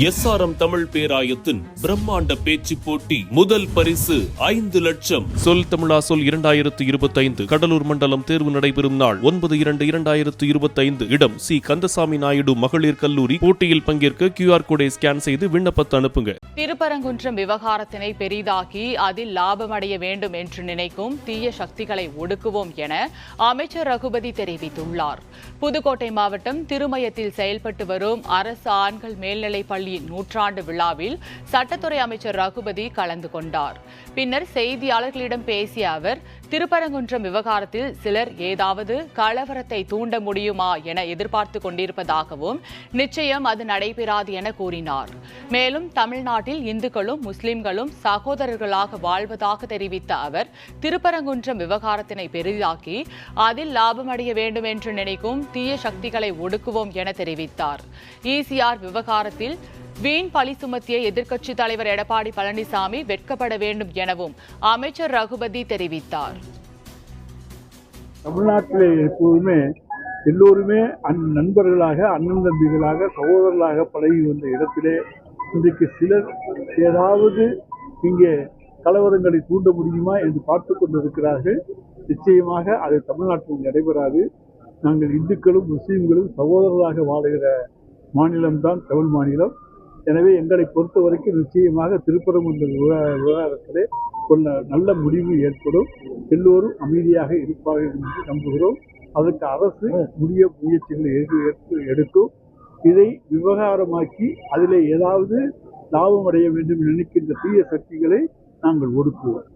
SRM Tamil பேராயத்தின் பிரம்மாண்ட பேச்சு போட்டி முதல் பரிசு 5 லட்சம். சொல் தமிழா சொல் 2025 கடலூர் மண்டலம் தேர்வு நடைபெறும் நாள் 9/2/2025. இடம் சி கந்தசாமி நாயுடு மகளிர் கல்லூரி. போட்டியில் பங்கேற்க QR கோடை ஸ்கேன் செய்து விண்ணப்பத்தை அனுப்புங்க. திருப்பரங்குன்றம் விவகாரத்தினை பெரிதாக்கி அதில் லாபமடைய வேண்டும் என்று நினைக்கும் தீய சக்திகளை ஒடுக்குவோம் என அமைச்சர் ரகுபதி தெரிவித்துள்ளார். புதுக்கோட்டை மாவட்டம் திருமயத்தில் செயல்பட்டு வரும் அரசு ஆண்கள் மேல்நிலைப் பள்ளியின் நூற்றாண்டு விழாவில் சட்டத்துறை அமைச்சர் ரகுபதி கலந்து கொண்டார். பின்னர் செய்தியாளர்களிடம் பேசிய அவர், திருப்பரங்குன்றம் விவகாரத்தில் சிலர் ஏதாவது கலவரத்தை தூண்ட முடியுமா என எதிர்பார்த்து கொண்டிருப்பதாகவும், நிச்சயம் அது நடைபெறாது என கூறினார். மேலும் தமிழ்நாட்டில் இந்துக்களும் முஸ்லிம்களும் சகோதரர்களாக வாழ்வதாக தெரிவித்த அவர், திருப்பரங்குன்றம் விவகாரத்தினை பெரிதாக்கி அதில் லாபமடைய வேண்டும் என்று நினைக்கும் தீய சக்திகளை ஒடுக்குவோம் என தெரிவித்தார். ECR விவகாரத்தில் வீண் பழி சுமத்திய எதிர்க்கட்சித் தலைவர் எடப்பாடி பழனிசாமி வெட்கப்பட வேண்டும் எனவும் அமைச்சர் ரகுபதி தெரிவித்தார். தமிழ்நாட்டிலே எப்போதுமே எல்லோருமே நண்பர்களாக, அண்ணன் தம்பிகளாக, சகோதரர்களாக பழகி வந்த இடத்திலே இன்றைக்கு சிலர் ஏதாவது இங்கே கலவரங்களை தூண்ட முடியுமா என்று பார்த்து கொண்டிருக்கிறார்கள். நிச்சயமாக அது தமிழ்நாட்டில் நடைபெறாது. நாங்கள் இந்துக்களும் முஸ்லீம்களும் சகோதரர்களாக வாழுகிற மாநிலம்தான் தமிழ் மாநிலம். எனவே எங்களை பொறுத்த வரைக்கும் நிச்சயமாக திருப்பரங்குன்றம் விவகாரத்திலே ஒரு நல்ல முடிவு ஏற்படும். எல்லோரும் அமைதியாக இருப்பார்கள் என்று நம்புகிறோம். அதற்கு அரசு உரிய முயற்சிகளை எடுக்கும். இதை விவகாரமாக்கி அதில் ஏதாவது லாபம் அடைய வேண்டும் நினைக்கின்ற தீய சக்திகளை நாங்கள் ஒடுக்குவோம்.